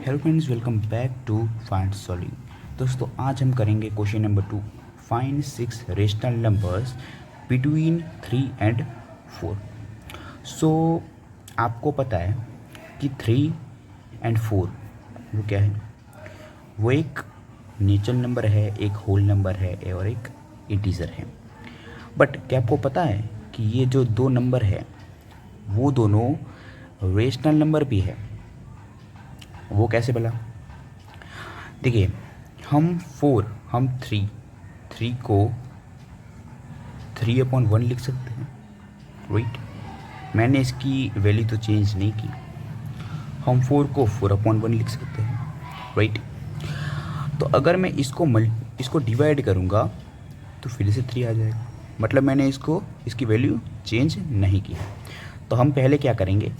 Hello friends, welcome back to find solving. दोस्तों, आज हम करेंगे question number 2, find 6 rational numbers between 3 and 4। So आपको पता है कि 3 एंड 4 वो क्या है? वो एक नेचुरल नंबर है, एक होल नंबर है और एक इंटीजर है। बट क्या आपको पता है कि ये जो दो नंबर है वो दोनों रेशनल नंबर भी है? वो कैसे भला? देखिए, हम 3 को 3/1 लिख सकते हैं, राइट। मैंने इसकी वैल्यू तो चेंज नहीं की। हम 4 को 4/1 लिख सकते हैं, राइट। तो अगर मैं इसको डिवाइड करूँगा तो फिर से 3 आ जाएगा, मतलब मैंने इसकी वैल्यू चेंज नहीं की। तो हम पहले क्या करेंगे,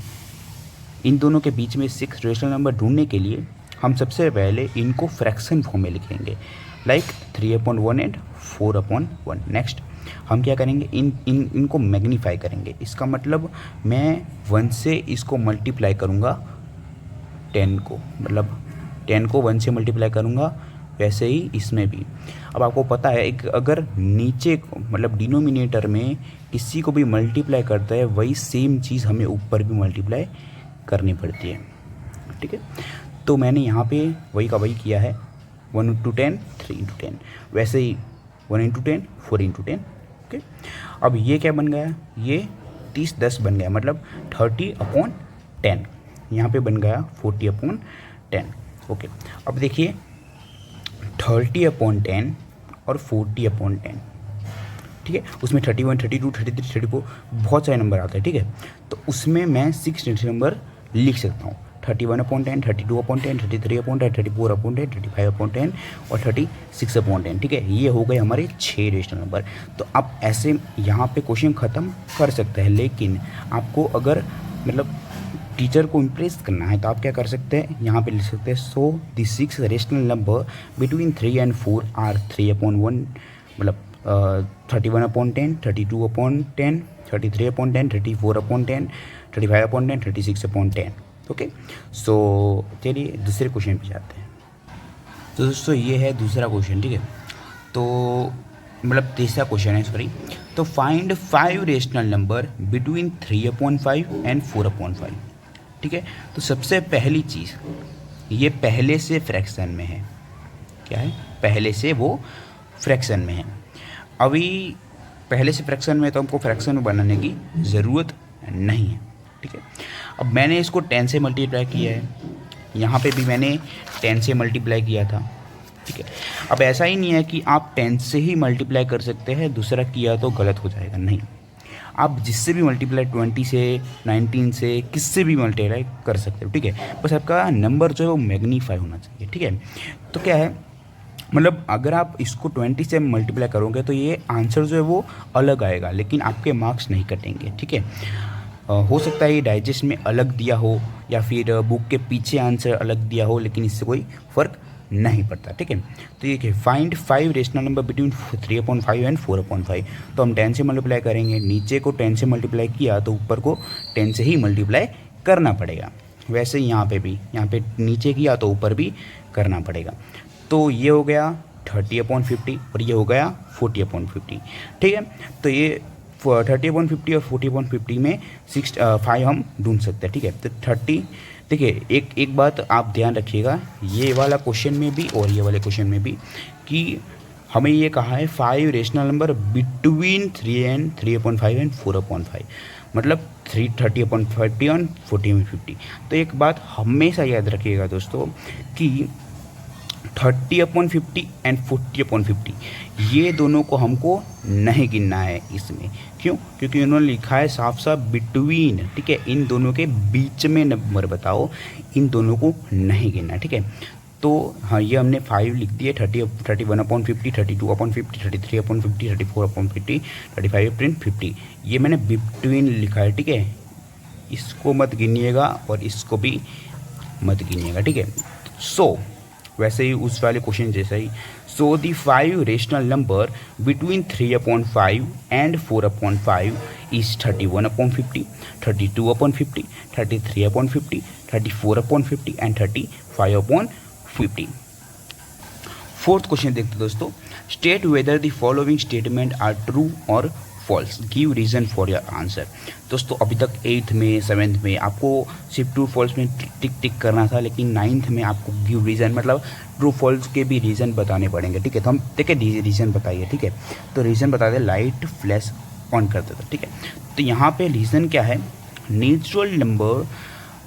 इन दोनों के बीच में 6 रेशनल नंबर ढूंढने के लिए हम सबसे पहले इनको फ्रैक्शन फॉर्म में लिखेंगे, लाइक 3/1 एंड 4/1। नेक्स्ट हम क्या करेंगे, इनको मैग्नीफाई करेंगे। इसका मतलब मैं 1 से इसको मल्टीप्लाई करूँगा 10 को, मतलब 10 को 1 से मल्टीप्लाई करूँगा, वैसे ही इसमें भी। अब आपको पता है, एक अगर नीचे मतलब डिनोमिनेटर में किसी को भी मल्टीप्लाई करता है, वही सेम चीज़ हमें ऊपर भी मल्टीप्लाई करनी पड़ती है, ठीक है। तो मैंने यहाँ पे वही का वही किया है, 1 इंटू 10, 3 इंटू 10, वैसे ही 1 इंटू 10, 4 इंटू 10, ओके। अब ये क्या बन गया, ये 30/10 बन गया, मतलब 30/10। यहाँ पे बन गया 40/10, ओके। अब देखिए 30/10 और 40/10, ठीक है। उसमें 31, 32, 33, 34 बहुत सारे नंबर आते हैं, ठीक है। तो उसमें मैं 6 रेशनल नंबर लिख सकता हूँ, 31/10, 32/10, 33/10, 34/10, 35/10 और 36/10, ठीक है। ये हो गए हमारे 6 रेशनल नंबर। तो आप ऐसे यहाँ पे क्वेश्चन ख़त्म कर सकते हैं, लेकिन आपको अगर मतलब टीचर को इम्प्रेस करना है तो आप क्या कर सकते हैं, यहाँ पे लिख सकते हैं, so the 6 rational number between 3 and 4 are 3/1, मतलब 31/10, 32/10, 33/10, 34/10, 35/10, 36/10, ओके। सो चलिए दूसरे क्वेश्चन पे जाते हैं। तो दोस्तों, ये है दूसरा क्वेश्चन, ठीक है। तो मतलब तीसरा क्वेश्चन है, सॉरी। तो find 5 rational number between 3/5 and 4/5, ठीक है। तो सबसे पहली चीज़, ये पहले से फ्रैक्शन में है। क्या है? पहले से वो फ्रैक्शन में है। अभी पहले से फ्रैक्शन में, तो हमको फ्रैक्शन में बनाने की ज़रूरत नहीं है, ठीक है। अब मैंने इसको 10 से मल्टीप्लाई किया है, यहाँ पे भी मैंने 10 से मल्टीप्लाई किया था, ठीक है। अब ऐसा ही नहीं है कि आप 10 से ही मल्टीप्लाई कर सकते हैं, दूसरा किया तो गलत हो जाएगा, नहीं। आप जिससे भी मल्टीप्लाई 20 से, 19 से, किससे भी मल्टीप्लाई कर सकते हो, ठीक है। बस आपका नंबर जो है वो मैग्नीफाई होना चाहिए, ठीक है। तो क्या है, मतलब अगर आप इसको 20 से मल्टीप्लाई करोगे तो ये आंसर जो है वो अलग आएगा, लेकिन आपके मार्क्स नहीं कटेंगे, ठीक है। हो सकता है ये डाइजेस्ट में अलग दिया हो या फिर बुक के पीछे आंसर अलग दिया हो, लेकिन इससे कोई फ़र्क नहीं पड़ता, ठीक है। तो ये find 5 rational number between 3/5 and 4/5। तो हम 10 से मल्टीप्लाई करेंगे, नीचे को 10 से मल्टीप्लाई किया तो ऊपर को 10 से ही मल्टीप्लाई करना पड़ेगा। वैसे ही यहाँ पे भी, यहाँ पे नीचे किया तो ऊपर भी करना पड़ेगा। तो ये हो गया 30/50 और ये हो गया 40/50, ठीक है। तो ये 30/50 और 40/50 में 5 हम ढूंढ सकते हैं, ठीक है। तो 30, देखिए एक बात आप ध्यान रखिएगा, ये वाला क्वेश्चन में भी और ये वाले क्वेश्चन में भी, कि हमें ये कहा है 5 रेशनल नंबर बिटवीन 3/5 एंड 4/5, मतलब 30/50 और 40/50। तो एक बात हमेशा याद रखिएगा दोस्तों, कि 30/50 एंड 40/50 ये दोनों को हमको नहीं गिनना है इसमें। क्यों? क्योंकि उन्होंने लिखा है साफ साफ बिटवीन, ठीक है। इन दोनों के बीच में नंबर बताओ, इन दोनों को नहीं गिनना, ठीक है। तो हाँ, ये हमने 5 लिख दिए, 31/50, 32/50, 33/50, 34/50, 35/50, ये मैंने बिटवीन लिखा है, ठीक है। इसको मत गिनिएगा और इसको भी मत गिनिएगा, ठीक है। सो वैसे ही उस वाले क्वेश्चन जैसा ही, So the 5 rational number between 3/5 and 4/5 is 31/50, 32/50, 33/50, 34/50 and 35/50. Fourth question देखते दोस्तों, state whether the following statement are true और false, give reason for your answer. दोस्तों अभी तक 8th में 7th में आपको सिर्फ ट्रू फॉल्स में टिक टिक करना था, लेकिन 9th में आपको गिव रीज़न मतलब ट्रू फॉल्स के भी रीज़न बताने पड़ेंगे। ठीक है, तो हम देखिए रीज़न बताइए। ठीक है, तो रीज़न बता दें, लाइट फ्लैश ऑन करते थे। ठीक है, तो यहाँ पे रीज़न क्या है, नेचुरल नंबर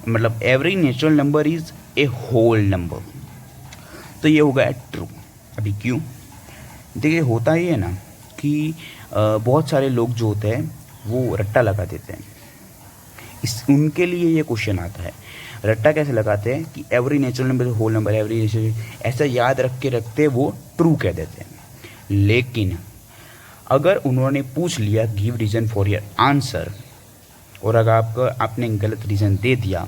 मतलब every natural number is a whole number, तो ये हो गया ट्रू। अभी क्यों, देखिए होता ही है ना कि बहुत सारे लोग जो होते हैं वो रट्टा लगा देते हैं, उनके लिए ये क्वेश्चन आता है। रट्टा कैसे लगाते हैं कि every natural number whole number, every natural, ऐसा याद रख के रखते वो ट्रू कह देते हैं। लेकिन अगर उन्होंने पूछ लिया give reason for your answer, और अगर आपने गलत रीज़न दे दिया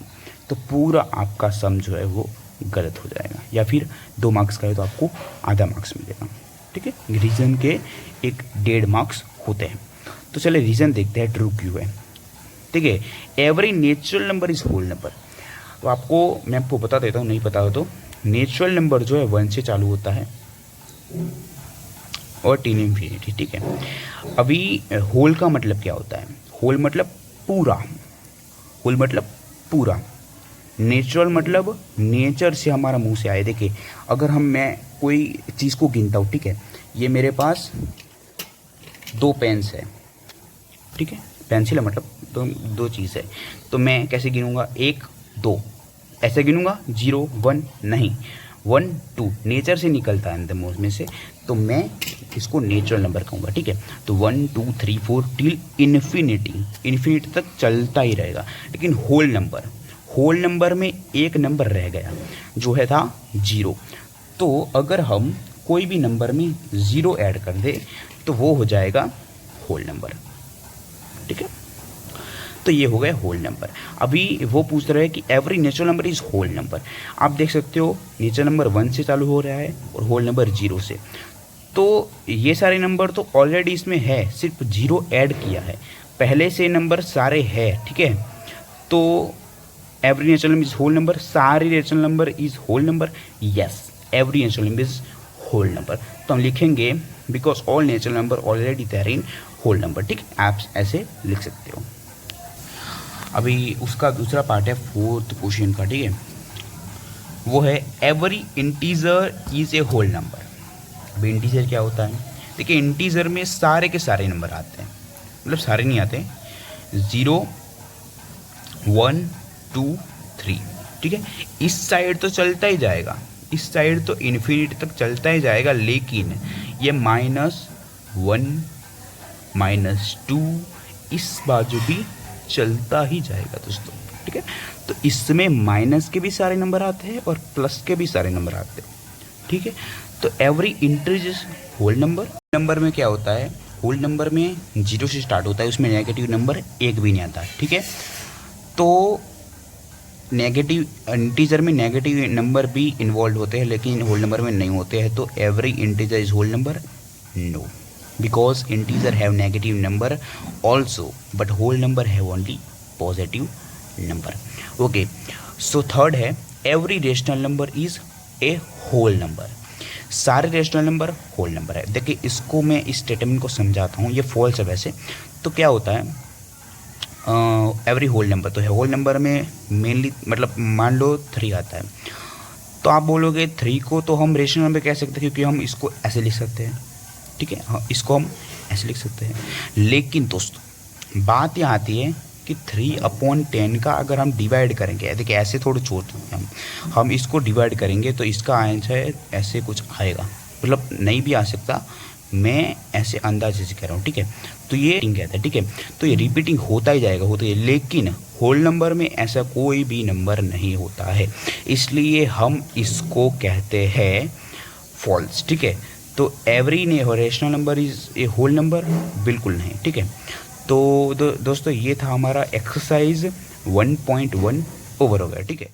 तो पूरा आपका सम जो है वो गलत हो जाएगा, या फिर 2 मार्क्स का है तो आपको आधा मार्क्स मिलेगा। ठीक है, रीज़न के 1.5 मार्क्स होते हैं। तो चलिए रीज़न देखते हैं ट्रू क्यों है। ठीक है, every natural number is whole number. तो मैं आपको बता देता हूँ, नहीं पता हो तो, नेचुरल नंबर जो है 1 से चालू होता है और टिल इंफिनिटी। ठीक है, अभी होल का मतलब क्या होता है, होल मतलब पूरा, होल मतलब पूरा, नेचुरल मतलब नेचर से हमारा मुंह से आए। देखिए अगर मैं कोई चीज़ को गिनता हूँ, ठीक है, ये मेरे पास 2 पेन्स है, ठीक है, पेंसिल है मतलब 2 चीज़ है, तो मैं कैसे गिनूँगा, 1 2 ऐसे गिनूँगा, 0 1 नहीं, 1 2 नेचर से निकलता है अंदर मुँह में से, तो मैं इसको नेचुरल नंबर कहूँगा। ठीक है, तो 1 2 3 4 टिल इन्फिनिटी तक चलता ही रहेगा। लेकिन होल नंबर में एक नंबर रह गया जो है था 0, तो अगर हम कोई भी नंबर में 0 ऐड कर दे तो वो हो जाएगा होल नंबर। ठीक है, तो ये हो गया होल नंबर। अभी वो पूछ रहे हैं कि every natural number is whole number. आप देख सकते हो नेचुरल नंबर 1 से चालू हो रहा है और होल नंबर 0 से, तो ये सारे नंबर तो ऑलरेडी इसमें है, सिर्फ 0 ऐड किया है, पहले से नंबर सारे है। ठीक है, तो every natural number is whole number, सारे natural number is whole number, yes every natural number is whole number. तो हम लिखेंगे because all natural number already there in whole number. ठीक, आप ऐसे लिख सकते हो। अभी उसका दूसरा पार्ट है 4th क्वेश्चन का। ठीक है, वो है every integer is a whole number. अभी इंटीजर क्या होता है, देखिए इंटीजर में सारे के सारे नंबर आते हैं, मतलब सारे नहीं आते, 0 1 2 3। ठीक है, इस साइड तो चलता ही जाएगा, इस साइड तो इन्फिनिटी तक चलता ही जाएगा, लेकिन ये -1 -2 इस बाजू भी चलता ही जाएगा दोस्तों। ठीक है, तो इसमें माइनस के भी सारे नंबर आते हैं और प्लस के भी सारे नंबर आते हैं। ठीक है, तो एवरी इंटीजर होल नंबर में क्या होता है, होल नंबर में 0 से स्टार्ट होता है, उसमें नेगेटिव नंबर 1 भी नहीं आता। ठीक है, तो नेगेटिव इंटीजर में नेगेटिव नंबर भी इन्वॉल्व होते हैं, लेकिन होल नंबर में नहीं होते हैं। तो every integer is whole number, no, because integer have negative number also, but whole number have only positive number. Okay, so third है every rational number is a whole number. सारे rational number whole number है। देखिए इसको मैं इस statement को समझाता हूँ, ये फॉल्स है वैसे। तो क्या होता है, एवरी होल नंबर, तो है होल नंबर में मेनली मतलब मान लो 3 आता है, तो आप बोलोगे 3 को तो हम रेशनल नंबर कह सकते हैं, क्योंकि हम इसको ऐसे लिख सकते हैं। ठीक है, हाँ, इसको हम ऐसे लिख सकते हैं। लेकिन दोस्तों बात यहाँ आती है कि 3/10 का अगर हम डिवाइड करेंगे, देखिए ऐसे थोड़ा छोड़ हम इसको डिवाइड करेंगे तो इसका आंसर ऐसे कुछ आएगा, मतलब नहीं भी आ सकता, मैं ऐसे अंदाजे से कह रहा हूँ। ठीक है, तो ये कहता है। ठीक है, तो ये रिपीटिंग होता ही जाएगा, होता है, लेकिन होल नंबर में ऐसा कोई भी नंबर नहीं होता है, इसलिए हम इसको कहते हैं फॉल्स। ठीक है, तो every rational number is a whole number, बिल्कुल नहीं। ठीक है, तो दोस्तों ये था हमारा एक्सरसाइज 1.1 ओवर हो गया। ठीक है।